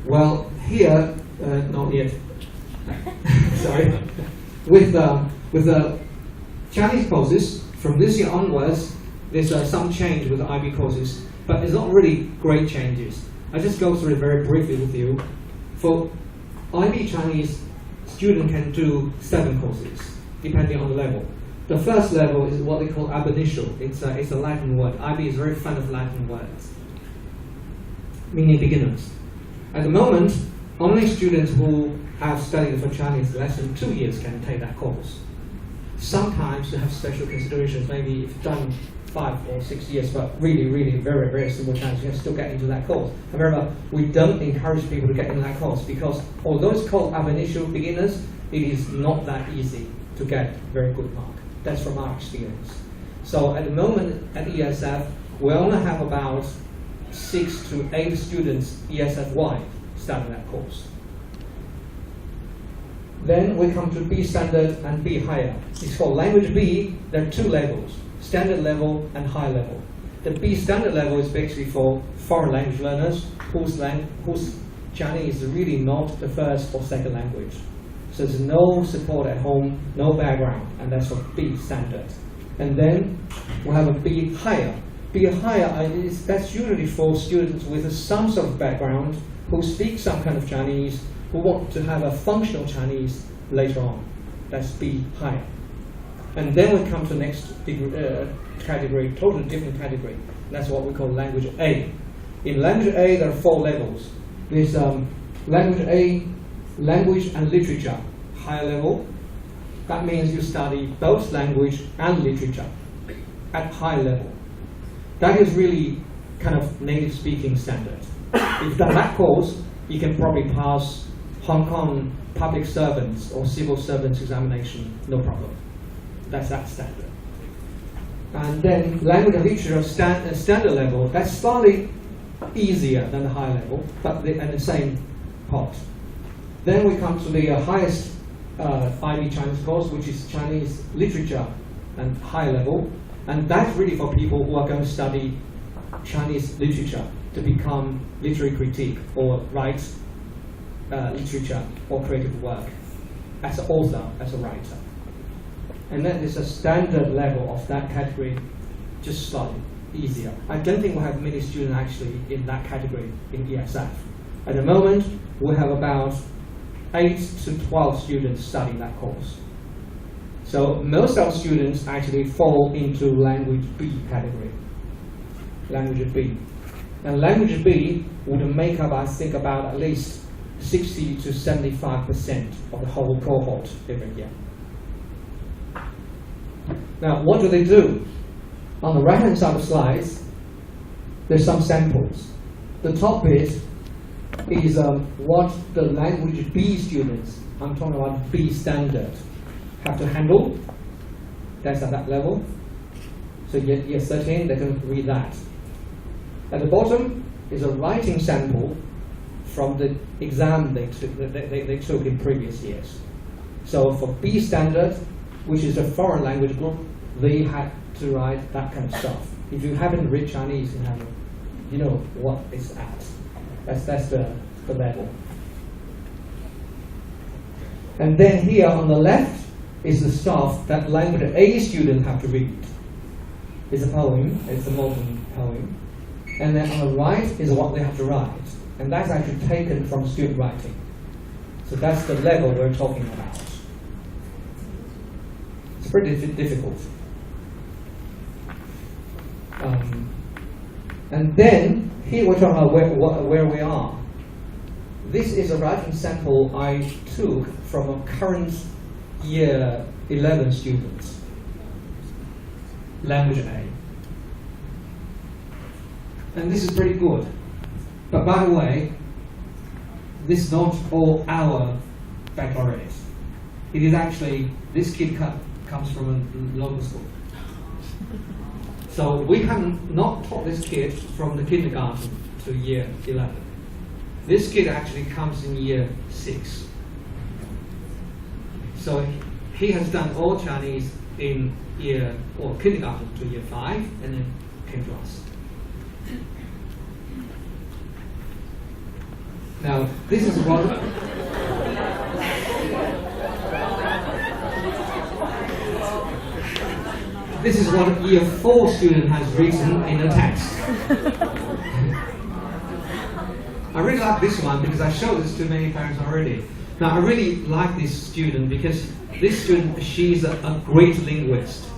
Well, here, not yet. Sorry. With the Chinese courses, from this year onwards, there's some change with the IB courses, but it's not really great changes. I just go through it very briefly with you. For IB Chinese, student can do 7 courses, depending on the level. The first level is what they call ab initio. It's a Latin word. IB is very fond of Latin words, meaning beginners. At the moment, only students who have studied for Chinese less than 2 years can take that course. Sometimes you have special considerations. Maybe if you've done 5 or 6 years, but really, really very, very simple Chinese, you can still get into that course. However, we don't encourage people to get into that course because although it's called ab initio beginners, it is not that easy to get very good mark. That's from our experience. So at the moment at ESF, we only have about 6 to 8 students ESF-wide starting that course. Then we come to B standard and B higher. It's called language B. There are 2 levels, standard level and high level. The B standard level is basically for foreign language learners whose Chinese is really not the first or second language. So there's no support at home, no background, and that's for B standard. And then we have a B higher. B higher that's usually for students with some sort of background who speak some kind of Chinese, who want to have a functional Chinese later on. That's B higher. And then we come to the next category, totally different category. That's what we call language A. In language A, there are 4 levels. There's language A, language and literature, higher level. That means you study both language and literature at high level. That is really kind of native speaking standard. If you've done that course, you can probably pass Hong Kong public servants or civil servants examination, no problem. That's that standard. And then language and literature standard level, that's slightly easier than the high level, but at the same pot. Then we come to the highest IB Chinese course, which is Chinese literature and high level. And that's really for people who are going to study Chinese literature to become literary critique or write literature or creative work as an author, as a writer. And then there's a standard level of that category, just slightly easier. I don't think we'll have many students actually in that category in ESF. At the moment, we have about 8 to 12 students studying that course. So most of our students actually fall into language B category, language B. And language B would make up, I think, about at least 60 to 75% of the whole cohort every year. Now, what do they do? On the right-hand side of the slides, there's some samples. The top bit is what the language B students, I'm talking about B standard, have to handle. That's at that level. So year 13, they can read that. At the bottom is a writing sample from the exam they took in previous years. So for B standard, which is a foreign language group, they had to write that kind of stuff. If you haven't read Chinese, you know what it's at. That's the level. And then here on the left is the stuff that language A students have to read. It's a poem, it's a modern poem. And then on the right is what they have to write. And that's actually taken from student writing. So that's the level we're talking about. It's pretty difficult. And then here we're talking about where we are. This is a writing sample I took from a current year 11 students, language A. And this is pretty good. But by the way, this is not all our baccalaureate. It is actually, this kid comes from a local school. So we have not taught this kid from the kindergarten to year 11. This kid actually comes in year 6. So he has done all Chinese in kindergarten to year 5 and then came to us. Now, this is one. This is what a Year 4 student has written in a text. I really like this one because I showed this to many parents already. Now, I really like this student because this student, she's a great linguist.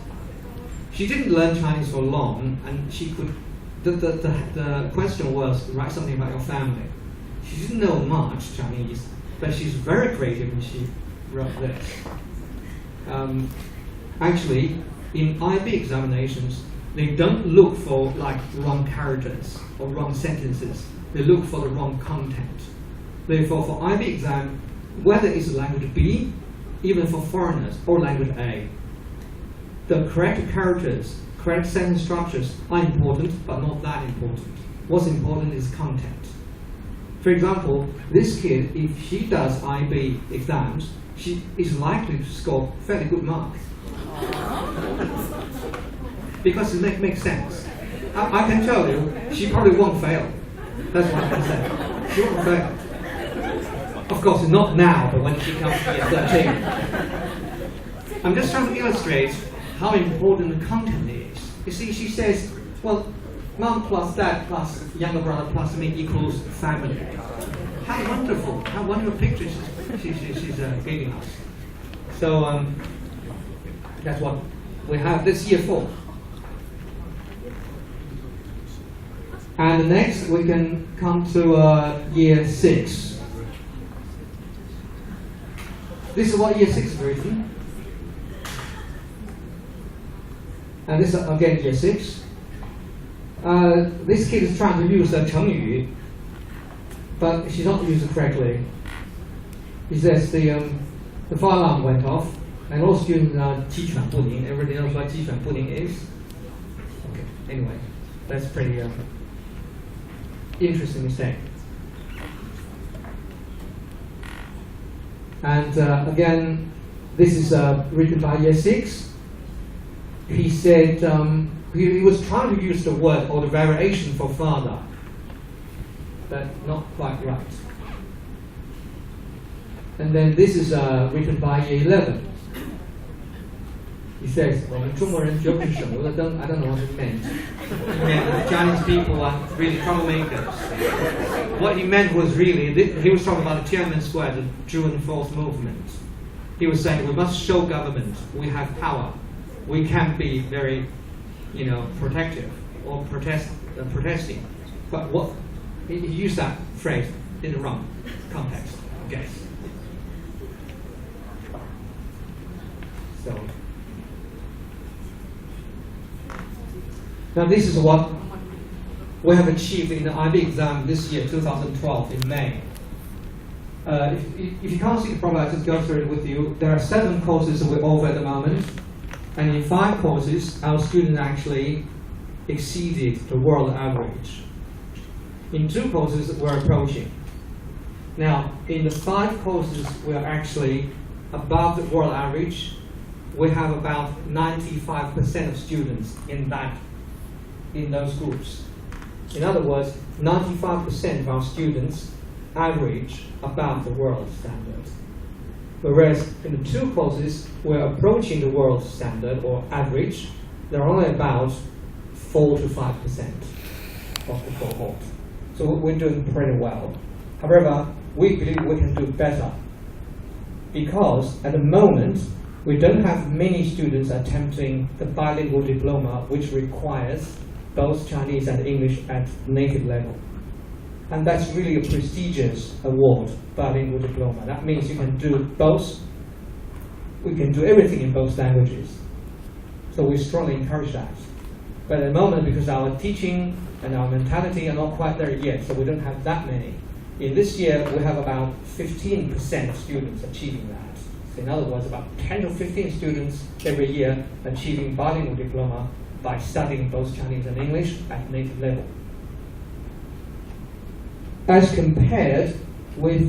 She didn't learn Chinese for long, and she could. The question was, write something about your family. She didn't know much Chinese, but she's very creative when she wrote this. Actually, in IB examinations, they don't look for like wrong characters or wrong sentences. They look for the wrong content. Therefore, for IB exam, whether it's language B, even for foreigners, or language A, the correct characters, correct sentence structures are important, but not that important. What's important is content. For example, this kid, if she does IB exams, she is likely to score fairly good marks. Because it makes sense. I can tell you, she probably won't fail. That's what I can say. She won't fail. Of course, not now, but when she comes to year 13. I'm just trying to illustrate how important the content is. You see, she says, well, mom plus dad plus younger brother plus me equals family. How wonderful picture she's giving us. So that's what we have this Year 4. And next we can come to Year 6. This is what Year 6 is written. And this is again Year 6. This kid is trying to use a 成语, but she's not used it correctly. He says the fire alarm went off, and all students are 鸡犬不宁. Everybody knows what 鸡犬不宁 is? Okay, anyway, that's pretty interesting mistake. And again, this is written by Year 6. He said he was trying to use the word or the variation for father, but not quite right. And then this is written by Year 11. He says, I don't know what it meant. Yeah, Chinese people are really troublemakers. What he meant was really, he was talking about the Tiananmen Square, the June 4th movement. He was saying, we must show government we have power. We can't be very, protective or protesting. But what he used that phrase in the wrong context, I guess. So now this is what we have achieved in the IB exam this year, 2012, in May. If you can't see the problem, I'll just go through it with you. There are 7 courses that we're over at the moment. And in 5 courses, our students actually exceeded the world average. In 2 courses, we're approaching. Now, in the 5 courses, we're actually above the world average. We have about 95% of students in those groups. In other words, 95% of our students average above the world standard. Whereas in the 2 courses, we're approaching the world standard or average. They're only about 4 to 5% of the cohort. So we're doing pretty well. However, we believe we can do better because at the moment, we don't have many students attempting the bilingual diploma, which requires both Chinese and English at native level. And that's really a prestigious award, bilingual diploma. That means you can do both. We can do everything in both languages. So we strongly encourage that. But at the moment, because our teaching and our mentality are not quite there yet, so we don't have that many. In this year, we have about 15% of students achieving that. So in other words, about 10 to 15 students every year achieving bilingual diploma by studying both Chinese and English at native level. As compared with